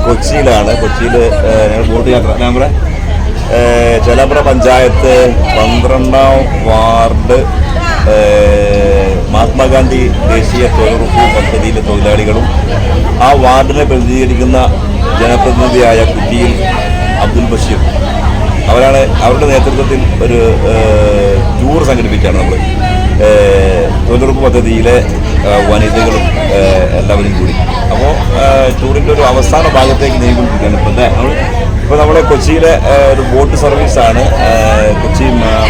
കൊച്ചിയിലാണ്. കൊച്ചിയിൽ ഞങ്ങൾ ബോട്ട് യാത്ര നമ്മുടെ ചേലാമ്പ്ര പഞ്ചായത്ത് 12ാം വാർഡ് മഹാത്മാഗാന്ധി ദേശീയ തൊഴിലുറപ്പ് പദ്ധതിയിലെ തൊഴിലാളികളും ആ വാർഡിനെ പ്രതിനിധീകരിക്കുന്ന ജനപ്രതിനിധിയായ കുറ്റിയിൽ അബ്ദുൽ ബഷീർ അവരുടെ നേതൃത്വത്തിൽ ഒരു ടൂർ സംഘടിപ്പിച്ചാണ് നമ്മൾ. തൊഴിലുറപ്പ് പദ്ധതിയിലെ വനിതകളും എല്ലാവരും കൂടി. അപ്പോൾ ടൂറിൻ്റെ ഒരു അവസാന ഭാഗത്തേക്ക് നീങ്ങിക്കൊണ്ടിരിക്കുകയാണ്. ഇപ്പോൾ നമ്മുടെ കൊച്ചിയിലെ ഒരു ബോട്ട് സർവീസാണ്. കൊച്ചി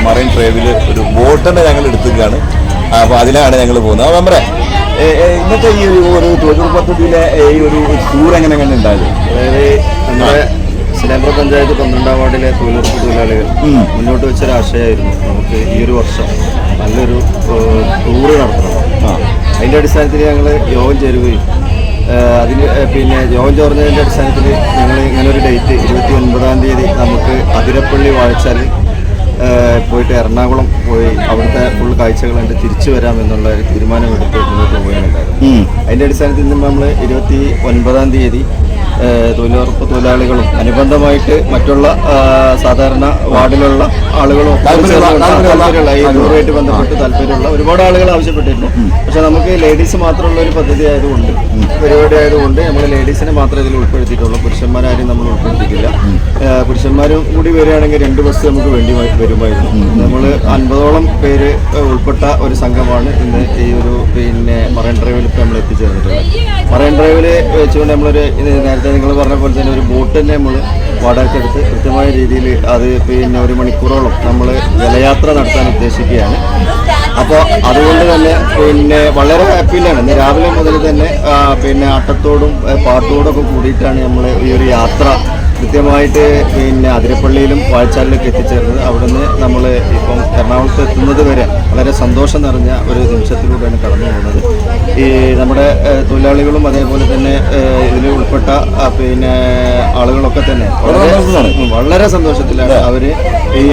മറൈൻ ഡ്രൈവിൽ ഒരു ബോട്ടിനെ ഞങ്ങൾ എടുത്തുകയാണ്. അപ്പോൾ അതിലാണ് ഞങ്ങൾ പോകുന്നത്. അപ്പോൾ നമ്മുടെ ഇന്നത്തെ ഈ ഒരു തൊഴിലുറപ്പ് പദ്ധതിയിലെ ഈ ഒരു ടൂർ എങ്ങനെ ഉണ്ടായത്? അതായത് നമ്മുടെ ചേലാമ്പ്ര പഞ്ചായത്ത് 12ാം വാർഡിലെ തൊഴിലുറപ്പ് തൊഴിലാളികൾ മുന്നോട്ട് വെച്ചൊരു ആശയമായിരുന്നു, നമുക്ക് ഈ ഒരു വർഷം നല്ലൊരു ടൂറ് നടത്തണം. അതിൻ്റെ അടിസ്ഥാനത്തിൽ ഞങ്ങൾ യോഗം ചേരുകയും യോഗം ചേർന്നതിൻ്റെ അടിസ്ഥാനത്തിൽ ഞങ്ങൾ ഇങ്ങനൊരു ഡേറ്റ് 29ാം തീയതി നമുക്ക് അതിരപ്പള്ളി വാഴച്ചാൽ പോയിട്ട് എറണാകുളം പോയി അവിടുത്തെ ഫുൾ കാഴ്ചകൾ കണ്ട് തിരിച്ചു വരാമെന്നുള്ള ഒരു തീരുമാനമെടുത്ത് മുന്നോട്ട് പോവുകയുണ്ടായിരുന്നു. അതിൻ്റെ അടിസ്ഥാനത്തിൽ നിന്ന് നമ്മൾ 29ാം തീയതി തൊഴിലുറപ്പ് തൊഴിലാളികളും അനുബന്ധമായിട്ട് മറ്റുള്ള സാധാരണ വാർഡിലുള്ള ആളുകളും ഈ ടൂറുമായിട്ട് ബന്ധപ്പെട്ട് താല്പര്യമുള്ള ഒരുപാട് ആളുകൾ ആവശ്യപ്പെട്ടിരുന്നു. പക്ഷെ നമുക്ക് ലേഡീസ് മാത്രമുള്ള ഒരു പദ്ധതി ആയതുകൊണ്ട്, പരിപാടി ആയതുകൊണ്ട് നമ്മൾ ലേഡീസിനെ മാത്രമേ ഇതിൽ ഉൾപ്പെടുത്തിയിട്ടുള്ളൂ. പുരുഷന്മാരാരും നമ്മൾ ഉൾപ്പെടുത്തിയിട്ടില്ല. പുരുഷന്മാരും കൂടി വരികയാണെങ്കിൽ 2 ബസ് നമുക്ക് വേണ്ടി വരുമായിരുന്നു. നമ്മൾ 50ഓളം പേര് ഉൾപ്പെട്ട ഒരു സംഘമാണ് ഇന്ന് ഈ ഒരു മറൈൻ ഡ്രൈവിൽ ഇപ്പോൾ നമ്മൾ എത്തിച്ചേർന്നിട്ടുള്ളത്. മറൈൻ ഡ്രൈവിൽ വെച്ചുകൊണ്ട് നമ്മളൊരു നേരത്തെ നിങ്ങൾ പറഞ്ഞ പോലെ തന്നെ ഒരു ബോട്ട് തന്നെ നമ്മൾ വാടകയ്ക്കെടുത്ത് കൃത്യമായ രീതിയിൽ അത് 1 മണിക്കൂറോളം നമ്മൾ ജലയാത്ര നടത്താൻ ഉദ്ദേശിക്കുകയാണ്. അപ്പോൾ അതുകൊണ്ട് തന്നെ വളരെ ഹാപ്പിയിലാണ്. ഇന്ന് രാവിലെ മുതൽ തന്നെ ആട്ടത്തോടും പാട്ടോടും ഒക്കെ കൂടിയിട്ടാണ് നമ്മൾ ഈ ഒരു യാത്ര കൃത്യമായിട്ട് അതിരപ്പള്ളിയിലും വാഴച്ചാലിലൊക്കെ എത്തിച്ചേർന്നത്. അവിടുന്ന് നമ്മൾ ഇപ്പം എറണാകുളത്ത് എത്തുന്നത് വരെ വളരെ സന്തോഷം നിറഞ്ഞ ഒരു നിമിഷത്തിലൂടെയാണ് കടന്നു പോകുന്നത്. ഈ നമ്മുടെ തൊഴിലാളികളും അതേപോലെ തന്നെ ഇതിൽ ഉൾപ്പെട്ട ആളുകളൊക്കെ തന്നെ വളരെ സന്തോഷത്തിലാണ്. അവർ ഈ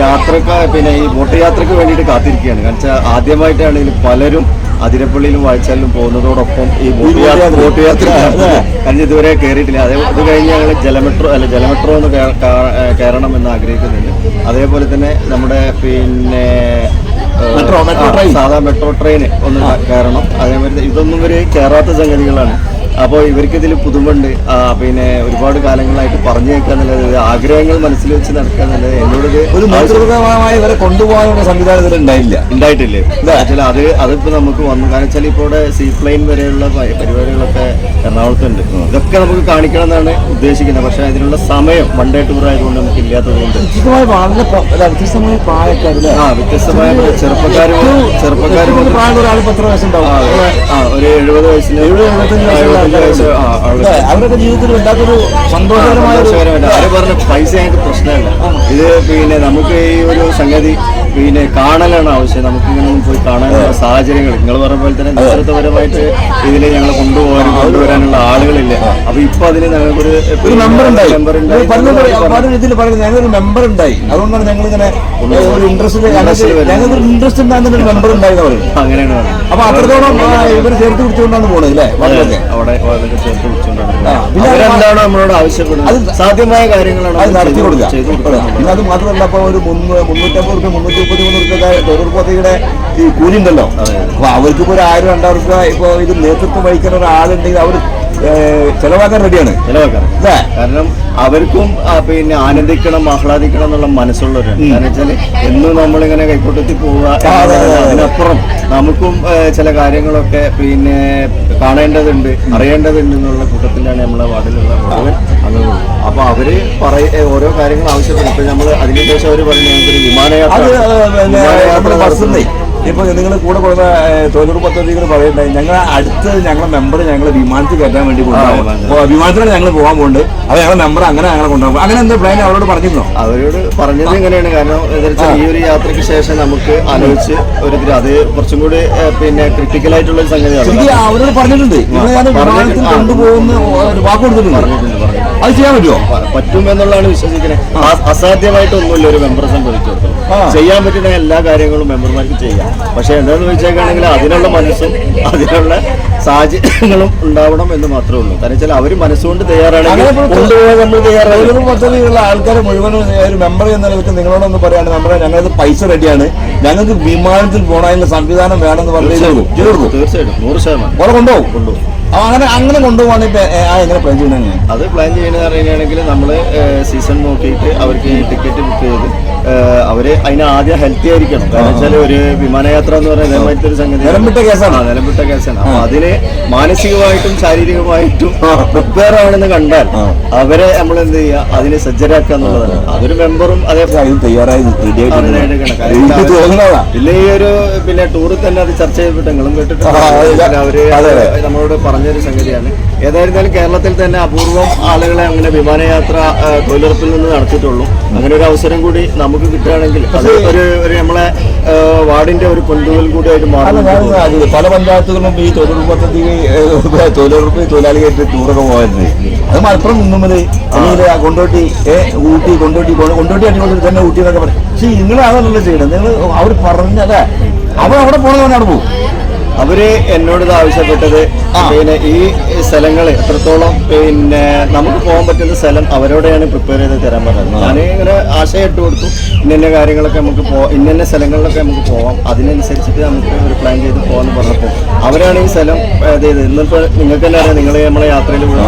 ഈ ബോട്ട് യാത്രയ്ക്ക് വേണ്ടിയിട്ട് കാത്തിരിക്കുകയാണ്. കാരണം വെച്ചാൽ ആദ്യമായിട്ടാണ് ഇതിൽ പലരും അതിരപ്പള്ളിയിലും വാഴച്ചാലിലും പോകുന്നതോടൊപ്പം ഈ ബോട്ട് യാത്ര കാരണം ഇതുവരെ കയറിയിട്ടില്ല. അത് കഴിഞ്ഞ് ഞങ്ങൾ ജലമെട്രോ ഒന്ന് കയറണം എന്ന് ആഗ്രഹിക്കുന്നുണ്ട്. അതേപോലെ തന്നെ നമ്മുടെ സാധാ മെട്രോ ട്രെയിൻ ഒന്ന് കയറണം. അതേപോലെ ഇതൊന്നും ഇവർ കയറാത്ത സംഗതികളാണ്. അപ്പോൾ ഇവർക്കിതിൽ പുതുമുണ്ട്. ഒരുപാട് കാലങ്ങളായിട്ട് പറഞ്ഞു കേൾക്കാന്നുള്ളത്, ആഗ്രഹങ്ങൾ മനസ്സിൽ വെച്ച് നടക്കാന്നുള്ളത് എന്നോട് ഒരു മാതൃകമായി ഇവരെ കൊണ്ടുപോകാനുള്ള സംവിധാനം ഉണ്ടായിട്ടില്ലേ? അതിപ്പോൾ നമുക്ക് വന്നു. കാരണം വെച്ചാൽ ഇപ്പോൾ ഇവിടെ സീപ്ലെയിൻ വരെയുള്ള പരിപാടികളൊക്കെ എറണാകുളത്തുണ്ട്. ഇതൊക്കെ നമുക്ക് കാണിക്കണം എന്നാണ് ഉദ്ദേശിക്കുന്നത്. പക്ഷേ അതിനുള്ള സമയം വൺ ഡേ ടൂർ ആയതുകൊണ്ട് നമുക്ക് ഇല്ലാത്തതുകൊണ്ട് വ്യത്യസ്തമായ പ്രായക്കാരില്ല, വ്യത്യസ്തമായ ചെറുപ്പക്കാരും ഒരു 70 വയസ്സിന് അവരുടെ ജീവിതത്തിൽ ഉണ്ടാക്കൊരു സന്തോഷകരമായ ആര് പറഞ്ഞ പൈസ ഞങ്ങൾക്ക് പ്രശ്നമല്ല. ഇത് നമുക്ക് ഈ ഒരു സംഗതി കാണലാണ് ആവശ്യം. നമുക്കിങ്ങനെ പോയി കാണാനുള്ള സാഹചര്യങ്ങൾ നിങ്ങൾ പറഞ്ഞ പോലെ തന്നെ നേതൃത്വപരമായിട്ട് ഇതിൽ ഞങ്ങൾ കൊണ്ടുവരാനുള്ള ആളുകളില്ല. അപ്പൊ ഇപ്പൊ അതിന് ഞങ്ങൾക്കൊരു മെമ്പർ ഉണ്ടായി. ഞങ്ങളൊരു മെമ്പർ ഉണ്ടായി. അതുകൊണ്ടാണ് ഞങ്ങളിങ്ങനെ ഒരു ഞങ്ങൾക്ക് ഇൻട്രസ്റ്റ് ഉണ്ടാകുന്ന ഒരു മെമ്പർ ഉണ്ടായി. അങ്ങനെയാണ്. അപ്പൊ അത്രത്തോളം ഇവരെ ചേർത്ത് പിടിച്ചുകൊണ്ടാണ് പോണത് അല്ലേ? അവിടെ ചേർത്ത് പിടിച്ചുകൊണ്ടാണ് അവരെന്താണോ നമ്മളോട് ആവശ്യപ്പെടുന്നത് അത് സാധ്യമായ കാര്യങ്ങളാണ് അത് നടത്തി കൊടുക്കുക. പിന്നെ അത് മാത്രമല്ല, അപ്പൊ ഒരു 350 രൂപ 333 രൂപ തൊഴിലുറപ്പ് പദ്ധതിയുടെ ഈ കൂലി ഉണ്ടല്ലോ. അപ്പൊ അവർക്കിപ്പോ ഒരു 1000-2000 രൂപ ഇപ്പൊ ഇത് നേതൃത്വം വഹിക്കുന്ന ഒരാളുണ്ടെങ്കിൽ അവർ ചെലവാക്കാൻ റെഡിയാണ്. കാരണം അവർക്കും ആനന്ദിക്കണം, ആഹ്ലാദിക്കണം എന്നുള്ള മനസ്സുള്ളവരാണ്. കാരണം വെച്ചാൽ എന്നും നമ്മളിങ്ങനെ കൈക്കൊട്ടത്തി പോവുക, അതിനപ്പുറം നമുക്കും ചില കാര്യങ്ങളൊക്കെ കാണേണ്ടതുണ്ട്, അറിയേണ്ടതുണ്ട് എന്നുള്ള കൂട്ടത്തിലാണ് നമ്മളെ വാർഡിലുള്ള മുഴുവൻ അംഗങ്ങളും. അപ്പൊ അവര് ഓരോ കാര്യങ്ങൾ ആവശ്യപ്പെടും. ഇപ്പൊ നമ്മൾ അതിനുശേഷം അവർ പറഞ്ഞു ഞങ്ങൾക്കൊരു വിമാനയാത്ര ബസ്സുണ്ട്. ഇപ്പൊ നിങ്ങൾ കൂടെ കൊടുത്ത തൊഴിലുറപ്പ് പദ്ധതികൾ പറയുന്നുണ്ടായി. ഞങ്ങളെ മെമ്പർ ഞങ്ങൾ വിമാനത്തിൽ കയറ്റാൻ വേണ്ടി കൊണ്ടുപോകും. വിമാനത്തിലാണ് ഞങ്ങൾ പോകാൻ പോകുന്നുണ്ട്. അത് ഞങ്ങളെ മെമ്പർ ഞങ്ങളെ കൊണ്ടുപോകും. അങ്ങനെ എന്താ പ്ലാൻ അവരോട് പറഞ്ഞിരുന്നോ? അവരോട് പറഞ്ഞത് എങ്ങനെയാണ്? കാരണം ഈ ഒരു യാത്രയ്ക്ക് ശേഷം നമുക്ക് ആലോചിച്ച് അത് കുറച്ചും കൂടി ക്രിട്ടിക്കലായിട്ടുള്ള ഒരു സംഗതിയാണ്. അവരോട് പറഞ്ഞിട്ടുണ്ട്, വിമാനത്തിൽ കൊണ്ടുപോകുന്ന വാക്ക് കൊടുത്തിട്ടുണ്ട്. അത് ചെയ്യാൻ പറ്റുമോ? പറ്റും എന്നുള്ളതാണ് വിശ്വസിക്കുന്നത്. അസാധ്യമായിട്ടൊന്നുമില്ല ഒരു മെമ്പറെ സംബന്ധിച്ചിടത്തോളം. ചെയ്യാൻ പറ്റുന്ന എല്ലാ കാര്യങ്ങളും മെമ്പർമാർക്ക് ചെയ്യാം. പക്ഷെ എന്താണെന്ന് വെച്ചേക്കാണെങ്കിൽ അതിനുള്ള മനസ്സും അതിനുള്ള സാഹചര്യങ്ങളും ഉണ്ടാവണം എന്ന് മാത്രമേ ഉള്ളൂ. കാരണം വെച്ചാൽ അവർ മനസ്സുകൊണ്ട് തയ്യാറാണെങ്കിൽ കൊണ്ടുപോകാൻ നമ്മൾ തയ്യാറാണ്. പദ്ധതിയുള്ള ആൾക്കാർ മുഴുവനും ഒരു മെമ്പർ എന്ന നിലയ്ക്ക് നിങ്ങളോടൊന്ന് പറയാണ്, ഞങ്ങൾക്ക് പൈസ റെഡിയാണ്, ഞങ്ങൾക്ക് വിമാനത്തിൽ പോകാനുള്ള സംവിധാനം വേണമെന്ന് പറഞ്ഞു തീർച്ചയായിട്ടും 100% കൊണ്ടുപോകും. അങ്ങനെ കൊണ്ടുപോകാണെങ്കിൽ എങ്ങനെ പ്ലാൻ ചെയ്യണമെങ്കിൽ അത് പ്ലാൻ ചെയ്യുന്നത് പറയുകയാണെങ്കിൽ നമ്മൾ സീസൺ നോക്കിയിട്ട് അവർക്ക് ടിക്കറ്റ് ബുക്ക് ചെയ്ത് അവര് അതിന് ആദ്യം ഹെൽത്തി ആയിരിക്കണം. കാരണം വെച്ചാൽ ഒരു വിമാനയാത്ര എന്ന് പറയുന്നത് ഇതേമാതിരി ഒരു സംഗതി നിലംവിട്ട കേസാണ്. അപ്പൊ അതിന് മാനസികമായിട്ടും ശാരീരികമായിട്ടും പ്രിപ്പയർ ആണെന്ന് കണ്ടാൽ അവരെ നമ്മൾ എന്ത് ചെയ്യുക, അതിന് സജ്ജരാക്കുക എന്നുള്ളതാണ്. അതൊരു മെമ്പറും അതേപോലെ തയ്യാറായി ഇല്ല. ഈ ഒരു പിന്നെ ടൂറിൽ തന്നെ അത് ചർച്ച ചെയ്യപ്പെട്ട നിങ്ങളും കേട്ടിട്ടുണ്ട്. അവര് നമ്മളോട് പറഞ്ഞൊരു സംഗതിയാണ്. ഏതായിരുന്നാലും കേരളത്തിൽ തന്നെ അപൂർവം ആളുകളെ അങ്ങനെ വിമാനയാത്ര തൊഴിലുറപ്പിൽ നിന്ന് നടത്തിയിട്ടുള്ളൂ. അങ്ങനെ ഒരു അവസരം കൂടി നമുക്ക് കിട്ടുകയാണെങ്കിൽ അത് ഒരു നമ്മളെ വാർഡിന്റെ ഒരു പൊൻതൂവൽ കൂടി ആയിട്ട് മാറും. പല പഞ്ചായത്തുകളിലും ഈ തൊഴിലുറപ്പ് പദ്ധതി തൊഴിലുറപ്പ് തൊഴിലാളികളായിട്ട് ടൂറൊക്കെ പോയത് അത് മലപ്പുറം നിന്നുമല് അല്ലെങ്കിൽ കൊണ്ടോട്ടി കൊണ്ടോട്ടി അടിപൊളി തന്നെ ഊട്ടി എന്നൊക്കെ പറയും. പക്ഷെ നിങ്ങൾ അതല്ല ചെയ്യണം. നിങ്ങൾ അവർ പറഞ്ഞല്ലേ അവിടെ പോകണമെന്ന് അവിടെ പോകും. അവര് എന്നോട് ഇത് ആവശ്യപ്പെട്ടത് പിന്നെ ഈ സ്ഥലങ്ങൾ എത്രത്തോളം പിന്നെ നമുക്ക് പോകാൻ പറ്റുന്ന സ്ഥലം അവരോടെയാണ് പ്രിപ്പയർ ചെയ്ത് തരാൻ പറഞ്ഞത്. ഞാൻ ഇങ്ങനെ ആശയം ഇട്ട് കൊടുത്തു, ഇന്ന കാര്യങ്ങളൊക്കെ നമുക്ക് ഇന്ന സ്ഥലങ്ങളിലൊക്കെ നമുക്ക് പോവാം, അതിനനുസരിച്ചിട്ട് നമുക്ക് ഒരു പ്ലാൻ ചെയ്ത് പോകാമെന്ന് പറഞ്ഞപ്പോൾ അവരാണ് ഈ സ്ഥലം അതായത് ഇന്നിപ്പോൾ നിങ്ങൾക്ക് തന്നെ അറിയാം, നിങ്ങൾ നമ്മളെ യാത്രയിൽ നമ്മൾ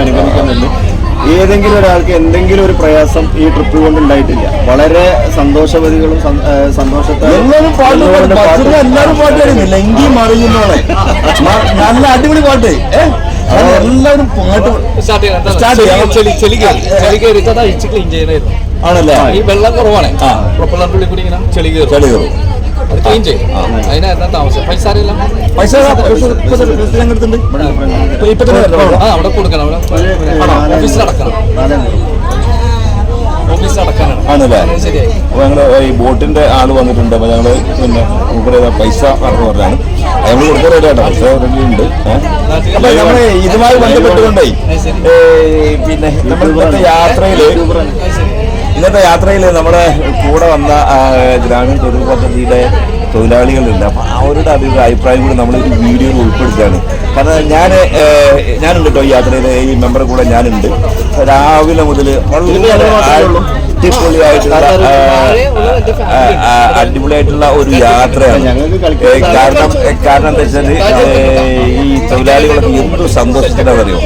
അനുഗമിക്കുന്നുണ്ട്. ഏതെങ്കിലും ഒരാൾക്ക് എന്തെങ്കിലും ഒരു പ്രയാസം ഈ ട്രിപ്പ് കൊണ്ട് ഉണ്ടായിട്ടില്ല. വളരെ സന്തോഷവതികളും എല്ലാവരും പാട്ട് എങ്കി മറിയുന്നോളെ നല്ല അടിപൊളി പാട്ട്. എല്ലാവരും ആണല്ലേ? ഈ വെള്ളം കുറവാണ്, പ്രൊപ്പല്ലറിനുള്ളിൽ കൂടി ഇങ്ങനെ ചെളി കയറും. അത് ക്ലീൻ ചെയ്യും. അതിനായിരുന്നു താമസം. പൈസ അറിയില്ല, പൈസ അവിടെ കൊടുക്കണം. അവിടെ ഓഫീസിൽ അടക്കാനാണ്. ആണല്ലേ? അപ്പൊ ഞങ്ങള് ഈ ബോട്ടിന്റെ ആള് വന്നിട്ടുണ്ട്. അപ്പൊ ഞങ്ങള് പിന്നെ പൈസ പറഞ്ഞു പറഞ്ഞാണ് ഞങ്ങൾ കൊടുക്കാനായിട്ടോ. പൈസ റെഡി ഉണ്ട്. അപ്പൊ നമ്മള് ഇതുമായി ബന്ധപ്പെട്ടുകൊണ്ടേ പിന്നെ നമ്മൾ ഇന്നത്തെ യാത്രയിൽ നമ്മുടെ കൂടെ വന്ന ഗ്രാമീണ തൊഴിൽ പദ്ധതിയുടെ തൊഴിലാളികളുണ്ട്. അപ്പം അവരുടെ അഭിപ്രായം കൂടി നമ്മൾ ഈ വീഡിയോയിൽ ഉൾപ്പെടുത്തുകയാണ്. കാരണം ഞാനുണ്ട് കേട്ടോ ഈ യാത്രയിൽ, ഈ മെമ്പറെ കൂടെ ഞാനുണ്ട്. രാവിലെ മുതൽ അടിപൊളിയായിട്ടുള്ള ഒരു യാത്രയാണ്. കാരണം എന്താ വെച്ചാൽ ഈ തൊഴിലാളികളൊക്കെ എന്ത് സന്തോഷത്തിനാണ് അറിയോ.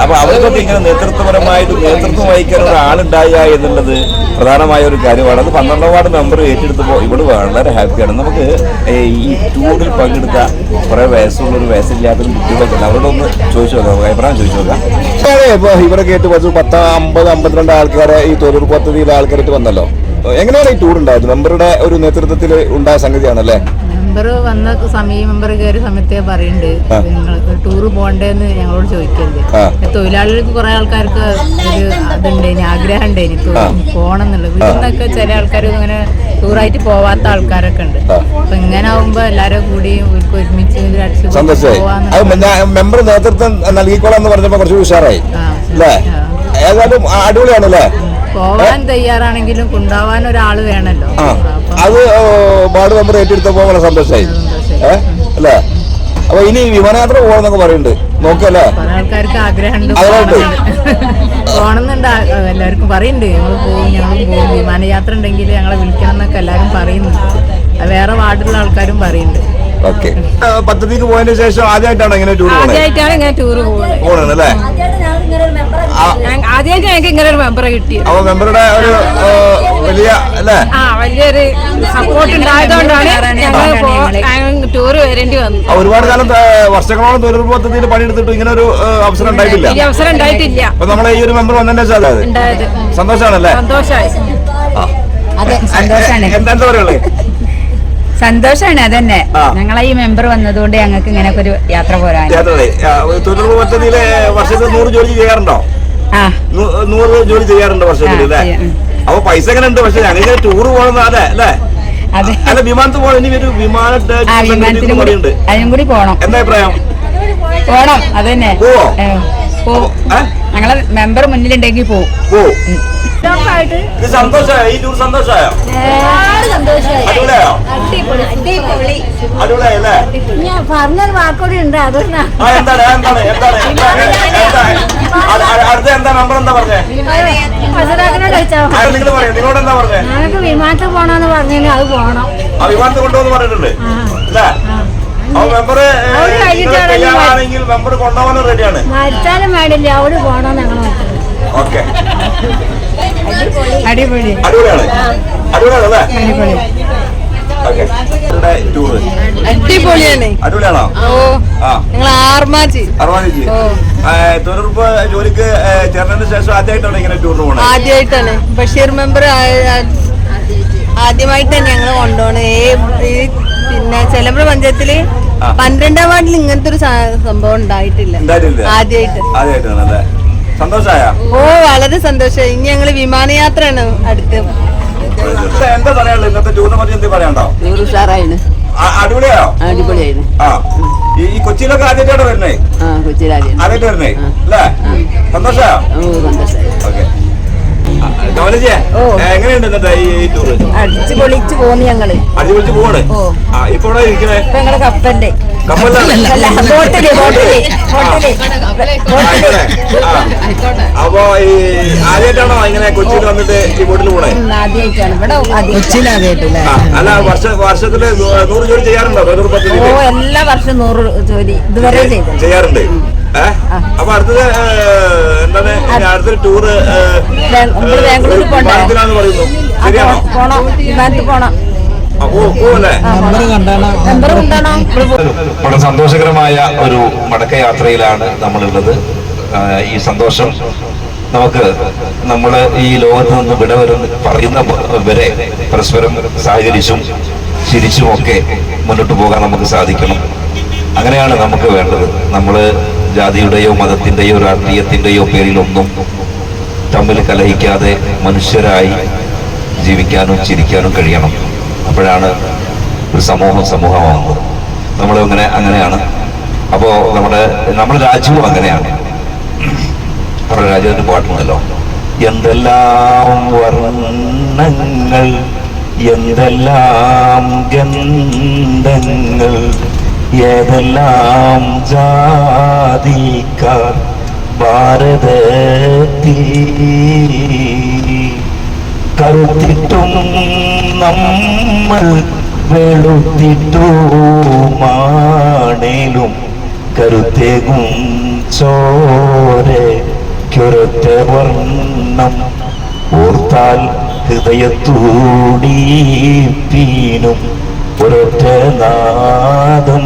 അപ്പൊ അവർക്കൊക്കെ ഇങ്ങനെ നേതൃത്വം വഹിക്കാൻ ഒരാളുണ്ടായ എന്നുള്ളത് പ്രധാനമായ ഒരു കാര്യമാണ്. അത് 12ാം വാർഡ് മെമ്പർ ഏറ്റെടുത്തപ്പോൾ ഇവിടെ വളരെ ഹാപ്പിയാണ്. നമുക്ക് ഈ ടൂറിൽ പങ്കെടുത്ത കുറെ വയസ്സുള്ളൊരു വയസ്സില്ലാത്തൊരു കുട്ടികളൊക്കെ ഉണ്ട്. അവരോട് ഒന്ന് ചോദിച്ചു നോക്കാം, അഭിപ്രായം ചോദിച്ചു നോക്കാം. ഇപ്പൊ ഇവിടെ കേട്ട് 50-52 ആൾക്കാരെ ഈ തൊഴിലുറപ്പ് പദ്ധതിയിലെ ആൾക്കാരായിട്ട് വന്നല്ലോ. എങ്ങനെയാണ് ഈ ടൂർ ഉണ്ടായത്? മെമ്പറുടെ ഒരു നേതൃത്വത്തിൽ ഉണ്ടായ സംഗതിയാണല്ലേ? മെമ്പർ വന്ന സമയം മെമ്പർ കയറിയ സമയത്തേ പറയുന്നുണ്ട് നിങ്ങൾക്ക് ടൂറ് പോകണ്ടേന്ന് ഞങ്ങളോട് ചോദിക്കരുത്. തൊഴിലാളികൾക്ക് കുറെ ആൾക്കാർക്ക് ഒരു അതുണ്ടായിന്, ആഗ്രഹം ഉണ്ടായിന് പോകണം എന്നുള്ളത്. വീട്ടിൽ ചില ആൾക്കാർ ഇങ്ങനെ ടൂറായിട്ട് പോവാത്ത ആൾക്കാരൊക്കെ ഉണ്ട്. അപ്പൊ ഇങ്ങനെ ആവുമ്പോ എല്ലാരും കൂടി ഒരുമിച്ച് മെമ്പർ നേതൃത്വം നൽകിക്കോളാന്ന് പറഞ്ഞപ്പോ കുറച്ച് ഉഷാറായി. ഏതായാലും അടിപൊളിയാണല്ലേ? പോവാൻ തയ്യാറാണെങ്കിലും കൊണ്ടുപോവാൻ ഒരാള് വേണല്ലോ. അത് വാർഡ് മെമ്പർ ഏറ്റെടുത്തപ്പോ വളരെ സന്തോഷമായി അല്ലേ? അപ്പൊ ഇനി വിമാനയാത്ര പോകണമെന്നൊക്കെ പറയുന്നുണ്ട്. നോക്കല്ലേ, ആൾക്കാർക്ക് ആഗ്രഹമുണ്ട് പോകണമെന്നുണ്ട്. എല്ലാവർക്കും പറയുന്നുണ്ട് ഞങ്ങളും പോകും വിമാനയാത്ര ഉണ്ടെങ്കിൽ ഞങ്ങളെ വിളിക്കണം എന്നൊക്കെ എല്ലാരും പറയുന്നുണ്ട്. വേറെ വാർഡിലുള്ള ആൾക്കാരും പറയുന്നുണ്ട്. പദ്ധതിക്ക് പോയതിനു ശേഷം ആദ്യമായിട്ടാണ് ഇങ്ങനെ ടൂർ പോകുന്നത്? ആദ്യമായിട്ട് ഞങ്ങൾക്ക് ഇങ്ങനെ ഒരു മെമ്പറെ കിട്ടിയത്. അപ്പൊ മെമ്പറുടെ ഒരു വലിയ വലിയൊരു സപ്പോർട്ട് ഉണ്ടായതുകൊണ്ടാണ് ഞങ്ങൾ ടൂർ വരേണ്ടി വന്നത്. ഒരുപാട് കാലം വർഷങ്ങളോളം തൊഴിലുറപ്പ് പദ്ധതിയിൽ പണിയെടുത്തിട്ട് ഇങ്ങനെ ഒരു അവസരം ഉണ്ടായിട്ടില്ല. ഈ അവസരം ഉണ്ടായിട്ടില്ല. അപ്പൊ നമ്മളെ ഈ ഒരു മെമ്പർ വന്നതിന്റെ ഉണ്ടായത് സന്തോഷമാണല്ലേ? സന്തോഷമായി. എന്താ പറയുള്ളത്? സന്തോഷാണ്. അതന്നെ ഞങ്ങളെ ഈ മെമ്പർ വന്നതുകൊണ്ട് ഞങ്ങൾക്ക് ഇങ്ങനെ ഒരു യാത്ര പോരാൻ. തൊഴിലുറപ്പ് പദ്ധതിയിലെ വർഷത്തിൽ 100 ജോലി ചെയ്യാറുണ്ടോ? 100 ജോലി ചെയ്യാറുണ്ട് വർഷത്തിൽ അല്ലേ? അപ്പൊ പൈസ എങ്ങനെ ഉണ്ട്? പക്ഷെ ഞങ്ങൾ ടൂർ പോകണം അതെ അല്ലേ? അല്ല വിമാനത്തിൽ പോകണം. ഇനി ഒരു അതിനും കൂടി പോണം. എന്താ അഭിപ്രായം? പോണം. അതന്നെ പോവോ? ഞങ്ങളെ മെമ്പർ മുന്നിലുണ്ടെങ്കിൽ പോവും. ഇത് സന്തോഷമായോ? ഈ ടൂർ സന്തോഷമായോ? അടിപൊളിയായോ? അടിപൊളിയായല്ലേ? ഞാൻ പറഞ്ഞൊരു വാക്കുകൂടി ഉണ്ട് അതൊന്നാ എന്താണ് അടുത്ത എന്താ നമ്പർ എന്താ പറഞ്ഞേ? നിങ്ങൾ പറയാം, നിങ്ങളോട് എന്താ പറഞ്ഞേ? ഞങ്ങൾക്ക് വിമാനത്തിൽ പോണോന്ന് പറഞ്ഞാൽ അത് പോണം. ആ വിമാനത്തിൽ കൊണ്ടുപോകുന്നു പറഞ്ഞിട്ടുണ്ട് അല്ലേ? അപ്പൊ മെമ്പർ തയ്യാറാണെങ്കിൽ മെമ്പർ കൊണ്ടുപോകാനും റെഡിയാണ്. മരിച്ചാലും വേണ്ടില്ല അവിടെ പോണോ ഞങ്ങൾ ഓക്കെ, അടിപൊളി അടിപൊളിയാണ് അല്ലേ? ഓക്കെ, ടൂറ് അടിപൊളിയാണ്. അടിപൊളിയാണോ? ആ ഞങ്ങൾ ആർമാജി അറുപതിജി തൊഴിലുറപ്പ് ജോലിക്ക് ചേർന്നതിന് ശേഷം ആദ്യമായിട്ടാണ് ഇങ്ങനെ ടൂറിന് പോകണത്? ആദ്യമായിട്ടാണ് ബഷീർ മെമ്പർ ആദ്യമായിട്ടാണ് ഞങ്ങൾ കൊണ്ടുപോണത്. പിന്നെ ചെലമ്പ്ര പഞ്ചായത്തില് 12ാം വാർഡിൽ ഇങ്ങനത്തെ ഒരു സംഭവം ഉണ്ടായിട്ടില്ല. ആദ്യമായിട്ടാണ് അല്ലേ? സന്തോഷമായ? ഓ വളരെ സന്തോഷം. ഇനി ഞങ്ങള് വിമാനയാത്രയാണ് അടുത്ത്. എന്താ പറയാനുള്ളത് ഇന്നത്തെ ടൂറിനെ പറ്റി എന്താ പറയാണ്ടോ? ഉഷാറായിന്, അടിപൊളിയായോ? അടിപൊളിയായിന്. ആ ഈ കൊച്ചിയിലൊക്കെ ആദ്യമായിട്ടാണ് വരുന്നേ? കൊച്ചിയിലാദ്യം ആദ്യമായിട്ട് വരുന്നേ അല്ലേ? സന്തോഷമായോ? സന്തോഷമായി. ഓക്കെ, എങ്ങനെയുണ്ട് ഇന്നത്തെ ഈ ടൂറ്? അടിച്ചു പൊളിച്ചു പോന്ന് ഞങ്ങള്. അടിപൊളിച്ച് പോവാണ്. ഇപ്പൊ ഇവിടെ ഇരിക്കണേ ഞങ്ങള് കപ്പലിന്റെ അപ്പൊ ഈ ആദ്യമായിട്ടാണോ ഇങ്ങനെ കൊച്ചിയിൽ വന്നിട്ട് ഈ ബോട്ടിൽ പോണേ? ആദ്യമായിട്ടാണ് ഇവിടെ കൊച്ചിയിൽ ആദ്യമായിട്ടില്ല. അല്ല വർഷത്തില് 100 ജോലി ചെയ്യാറുണ്ടോ? എല്ലാ വർഷം 100 ജോലി ഇതുവരെ ചെയ്യാറുണ്ട്. അപ്പൊ അടുത്തത് എന്താണ് അടുത്തൊരു ടൂറ് ബാംഗ്ലൂരിൽ വിമാനത്തിലാന്ന് പറയുന്നു, ശരിയാണോ? പോണം, വിമാനത്തിൽ പോണം. വളരെ സന്തോഷകരമായ ഒരു മടക്കയാത്രയിലാണ് നമ്മളുള്ളത്. ഈ സന്തോഷം നമുക്ക് ഈ ലോകത്ത് നിന്ന് വിട പറയുന്ന വരെ പരസ്പരം സഹകരിച്ചും ചിരിച്ചും ഒക്കെ മുന്നോട്ട് പോകാൻ നമുക്ക് സാധിക്കണം. അങ്ങനെയാണ് നമുക്ക് വേണ്ടത്. നമ്മൾ ജാതിയുടെയോ മതത്തിന്റെയോ രാഷ്ട്രീയത്തിന്റെയോ പേരിലൊന്നും തമ്മിൽ കലഹിക്കാതെ മനുഷ്യരായി ജീവിക്കാനും ചിരിക്കാനും കഴിയണം. അപ്പോഴാണ് ഒരു സമൂഹമാകുന്നത്. അങ്ങനെയാണ്. അപ്പോൾ നമ്മുടെ രാജ്യവും അങ്ങനെയാണ്. നമ്മുടെ രാജ്യത്തിന് പാട്ടുണ്ടല്ലോ, എന്തെല്ലാം വർണ്ണങ്ങൾ എന്തെല്ലാം ഗന്ധങ്ങൾ ഏതെല്ലാം ജാതിക്കാർ ഭാരതത്തിൽ കറുത്തിട്ടും നമ്മൾ വെളുത്തിട്ടുമാണേലും കരുത്തേകും ചോരൊരൊറ്റ വർണ്ണം ഓർത്താൽ ഹൃദയത്തൂടിപ്പീനും ഒരൊറ്റ നാദം.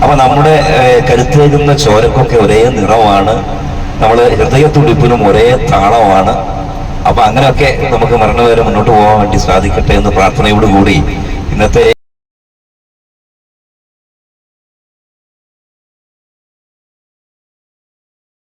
അപ്പൊ നമ്മുടെ കരുത്തേകുന്ന ചോരക്കൊക്കെ ഒരേ നിറമാണ്, നമ്മള് ഹൃദയത്തുടിപ്പിനും ഒരേ താളമാണ്. അപ്പൊ അങ്ങനെയൊക്കെ നമുക്ക് മരണവരെ മുന്നോട്ട് പോകാൻ വേണ്ടി സാധിക്കട്ടെ എന്ന് പ്രാർത്ഥനയോടുകൂടി ഇന്നത്തെ